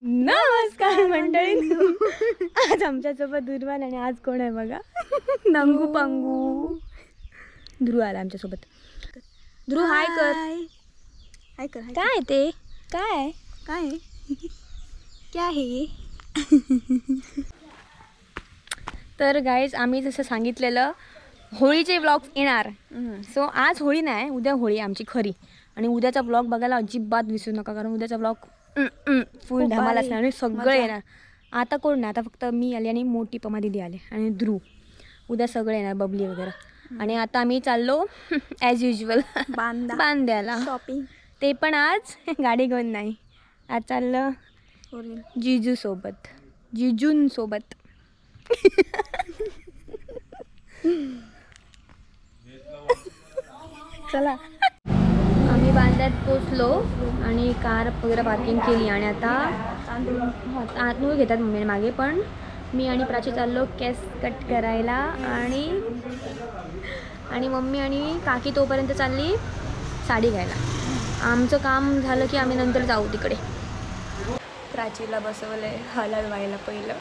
नमस्कार मंडळी. आज आमच्यासोबत दुर्वान आणि आज कोण आहे बघा, नंगू पंगू. ध्रुव आला आमच्यासोबत. ध्रुव हाय कर. हाय कर. काय ते काय काय क्या हे? तर गाईज आम्ही जसं सांगितलेलं होळीचे व्लॉग्स येणार. सो आज होळी नाही, उद्या होळी आमची खरी. आणि उद्याचा व्लॉग बघायला अजिबात विसरू नका, कारण उद्याचा व्लॉग फुल धमाल असणार आणि सगळं येणार. आता कोण नाही, आता फक्त मी आले आणि मोठी पमा दिदी आले आणि ध्रुव. उद्या सगळं येणार, बबली वगैरे. आणि आता आम्ही चाललो ॲज युजल बांद्याला शॉपिंग. ते पण आज गाडी घेऊन नाही, आज चाललं जिजूंसोबत. चला आम्ही बांद्यात पोचलो आणि कार वगैरे पार्किंग केली आणि आता आतून घेतात मम्मीने मागे, पण मी आणि प्राची चाललो केस कट करायला आणि मम्मी आणि काकी तोपर्यंत चालली साडी घ्यायला. आमचं काम झालं की आम्ही नंतर जाऊ तिकडे. प्राचीला बसवलं आहे हलद व्हायला पहिलं,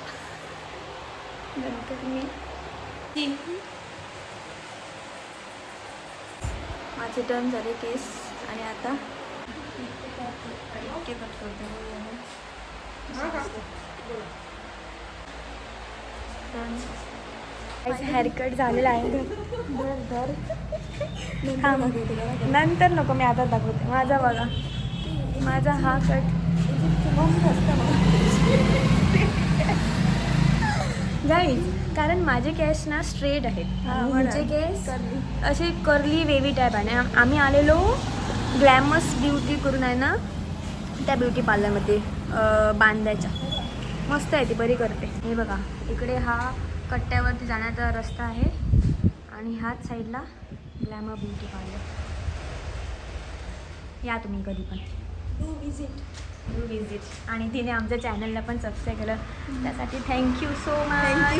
नंतर मी. माझे टर्न झाले केस आणि आता हेअरकट झालेला आहे. नंतर नको, मी आता दाखवते माझा. बघा माझा हा कट. गाईज कारण माझे केस ना स्ट्रेट आहेत, माझे केस असे कर्ली वेवी टाईप आहे. आम्ही आलेलो ग्लॅमस ब्युटी करून आहे ना, त्या ब्युटी पार्लरमध्ये बांद्याच्या. मस्त आहे ती, बरी करते. हे बघा इकडे हा कट्ट्यावरती जाण्याचा रस्ता आहे आणि ह्याच साईडला ग्लॅमर ब्युटी पार्लर. या तुम्ही कधी पण डू विजिट. आणि तिने आमच्या चॅनलला पण सबस्क्राईब केलं, त्यासाठी थँक्यू सो मच.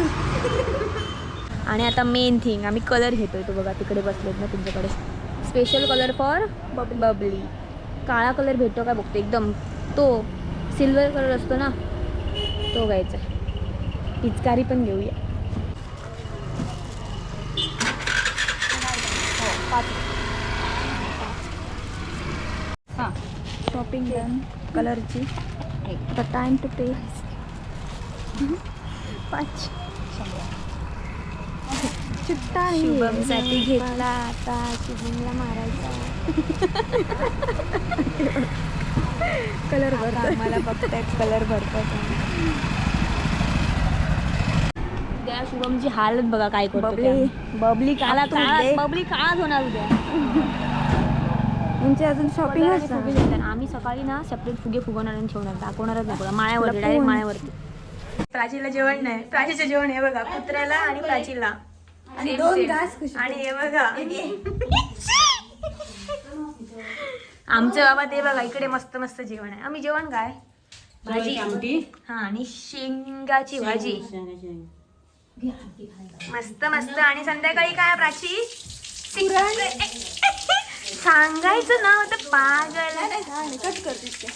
आणि आता मेन थिंग, आम्ही कलर घेतोय. तो बघा तिकडे बसलेत ना तुमच्याकडे, स्पेशल कलर फॉर बबली. काळा कलर भेटतो काय बघतो, एकदम तो सिल्वर कलर असतो ना, तो घ्यायचा. पिचकारी पण घेऊया. हां शॉपिंग डन कलरची. आता टाइम टू पे. 5 चिट्टा शुभमसाठी घेतला, आता शुभमला मारायचा. कलर भरतो. मला बघतायत कलर भरतात. त्या शुभमची हालत बघा काय करतो. बबली काळा होणार उद्या. म्हणजे अजून शॉपिंग आम्ही सकाळी ना सेपरेट फुगे फुगवणार आणि ठेवणार, दाखवणारच नाही बघा. माळ्यावरती, डायरेक्ट माळ्यावरती. प्राचीला जेवण नाही, प्राचीचं जेवण हे बघा, कुत्र्याला आणि प्राचीला. आणि 2 घास. आणि हे बघा आमचं बाबा, ते बघा इकडे मस्त मस्त जेवण आहे. आम्ही जेवण काय, भाजी. हा आणि शेंगाची भाजी, मस्त मस्त. आणि संध्याकाळी काय प्राची, सांगायचं ना होतं पागल. कट करते.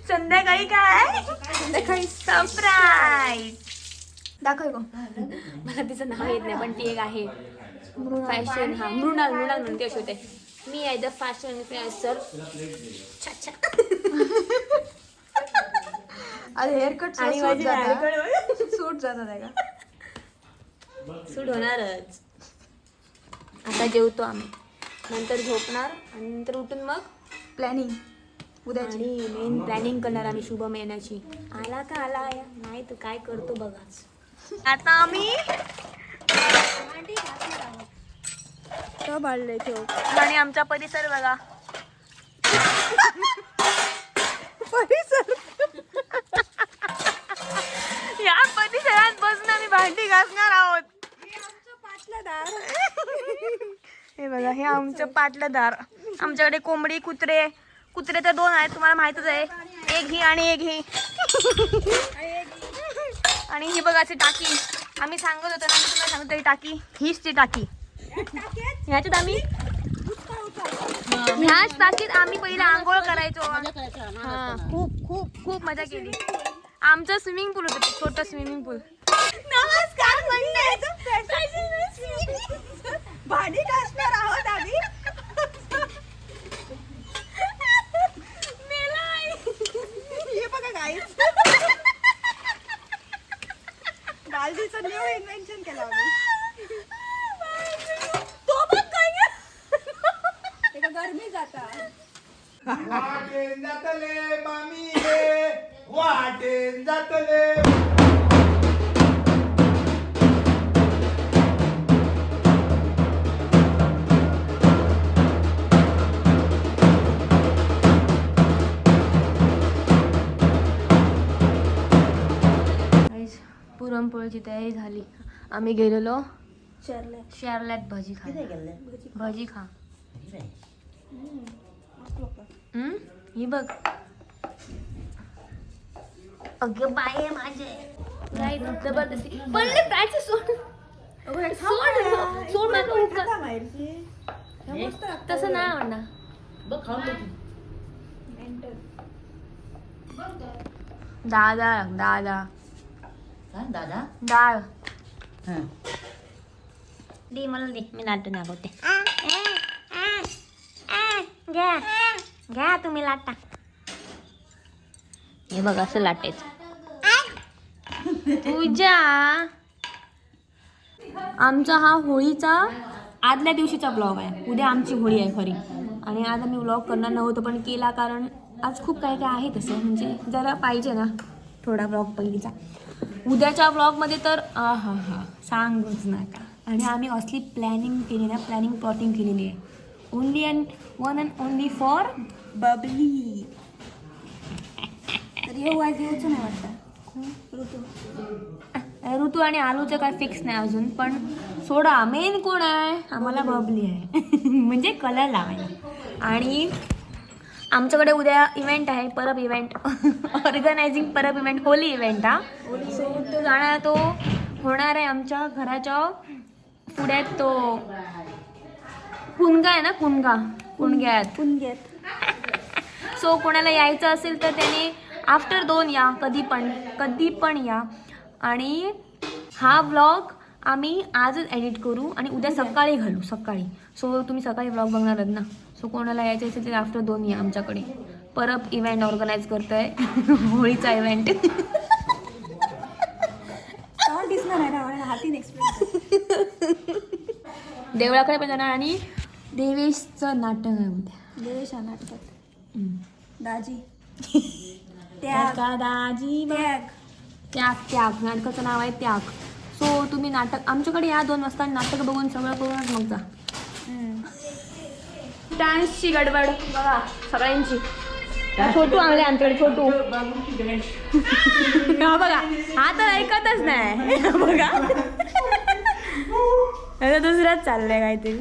संध्याकाळी काय, सरप्राईज दाखव. मला तिचं नाव येत नाही, पण ती एक आहे फॅशन. हा मृणाल म्हणते अशी होते. मी आहे द फॅशन इन्फ्लुएन्सर. हेअरकट आणि सूट जातात आहे का, सूट होणारच. आता जेवतो आम्ही, नंतर झोपणार आणि नंतर उठून मग प्लॅनिंग उद्याची. आणि मेन प्लॅनिंग करणार आम्ही शुभम येण्याची. आला का आला नाही तर काय करतो बघाच. आता आम्ही आणि आमचा परिसर बघा. या परिसरात बसून आम्ही भांडी घासणार आहोत. हे बघा, हे आमचं पाटलं दार. आमच्याकडे कोंबडी, कुत्रे तर 2 आहेत, तुम्हाला माहितच आहे. एक ही आणि एक ही. आणि ही बघा अशी टाकी. आम्ही सांगत होतो ना, तुम्हाला सांगतो, टाकी हीच ती टाकी. ह्याच्यात आम्ही ह्याच टाकीत आम्ही पहिला आंघोळ करायचो. हा खूप खूप खूप मजा केली. आमचं स्विमिंग पूल होतं, छोटं स्विमिंग पूल. नमस्कार भांडी घासणार आहोत आम्ही. हे बघा गाईस, बालदीचं न्यू इन्व्हेन्शन केलं आम्ही. तो बघ काय ते गरमी जाता. वाटेन जातले मामी रे, वाटेन जातले. पुरणपोळीची तयारी झाली. आम्ही गेलेलो चरले शेरल्यात भजी खा. भजी खा. ही बघ. अगं बाय माझे काय जबरदस्ती पडले पॅच सोड सोड नका उका. तसं नाही म्हणणार. दादा दादा दादा डाळ दे मला दे, मी लाटून दाखवते. घ्या घ्या तुम्ही लाटा. हे बघ असं लाटायचं. तुझ्या आमचा हा होळीचा आदल्या दिवशीचा ब्लॉग आहे. उद्या आमची होळी आहे खरी. आणि आज आम्ही ब्लॉग करणार नव्हतं पण केला, कारण आज खूप काय काय आहे तसं, म्हणजे जरा पाहिजे ना थोडा ब्लॉग पहिलीचा. उद्याच्या ब्लॉगमध्ये तर हा हा सांगूच नका. आणि आम्ही असली प्लॅनिंग केली ना, प्लॅनिंग प्लॉटिंग केलेली आहे. Only and one and only for Babli. तर येऊ आज येऊच नाही वाटतं. ऋतू आणि आलूचं काय फिक्स नाही अजून, पण सोडा मेन कोण आहे, आम्हाला बबली आहे. म्हणजे कलर लावायला. आणि आमच्याकडे उद्या इव्हेंट आहे, Parab event. Organising Parab event, Holy event. हा सो तो जाणार, तो होणार आहे आमच्या घराच्या पुढ्यात. तो कुणगा आहे ना, कुणग्यात. सो कोणाला यायचं असेल तर त्याने आफ्टर 2 या, कधी पण या. आणि हा व्लॉग आम्ही आजच एडिट करू आणि उद्या सकाळी घालू, सकाळी. सो तुम्ही सकाळी व्लॉग बघणार आहात ना. सो कोणाला यायचं असेल तर आफ्टर 2 या आमच्याकडे. परब इव्हेंट ऑर्गनाईज करतोय. होळीचा इव्हेंट. दिसणार आहे ना हातीने एक्सप्लेन. देवळाकडे पण जाणार आणि देवेशचं नाटक आहे उद्या. देवेश नाटकात दाजी दाजी त्याग नाटकाचं नाव आहे त्याग. सो तुम्ही नाटक आमच्याकडे या 2 वाजता, नाटक बघून सगळं करूनच मग जा. डान्सची गडबड बघा सगळ्यांची. छोटू आणले आमच्याकडे, छोटू. हा बघा, हा तर ऐकतच नाही. बघा आता दुसराच चाललंय काहीतरी.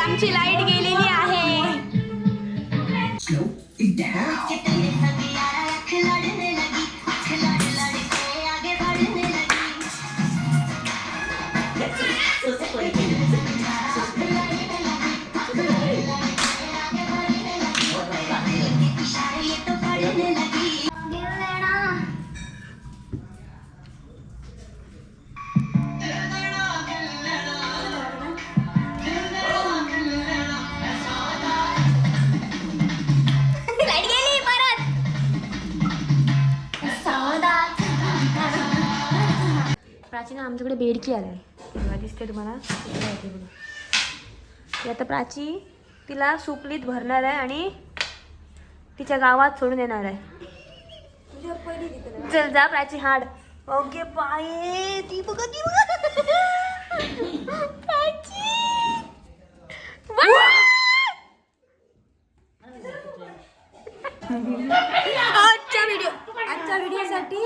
आमची लाईट गेलेली आहे. प्राचीना आमच्याकडे बेडकी आलाय, तेव्हा दिसते तुम्हाला. ती आता प्राची तिला सुपलीत भरणार आहे आणि तिच्या गावात सोडून येणार आहे. तुझ्या पहिली तिथे चल जा प्राची हाड. ओके बाय ती बघा ती बघा. प्राची. आजच्या व्हिडिओसाठी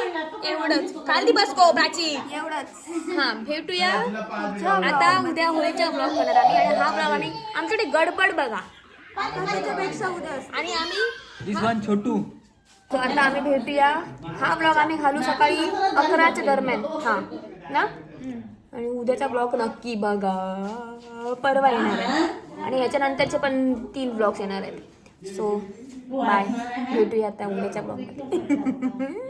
एवढंच. काल दिवस को प्राची. एवढंच. हा भेटूया आता उद्या होळीचा ब्लॉग करणार आम्ही. आणि हा ब्लॉग आम्ही आमच्याकडे गडबड बघा. त्याच्यापेक्षा उद्या असतं. आणि आम्ही दिस वन छोटू. तो आता आम्ही भेटूया. हा ब्लॉग आम्ही घालू सकाळी 11च्या दरम्यान. हा ना. आणि उद्याचा ब्लॉग नक्की बघा. परवा येणार आहे आणि ह्याच्यानंतरचे पण 3 ब्लॉग्स येणार आहेत. So bye. भेटूया आता उद्याच्या ब्लॉगमध्ये.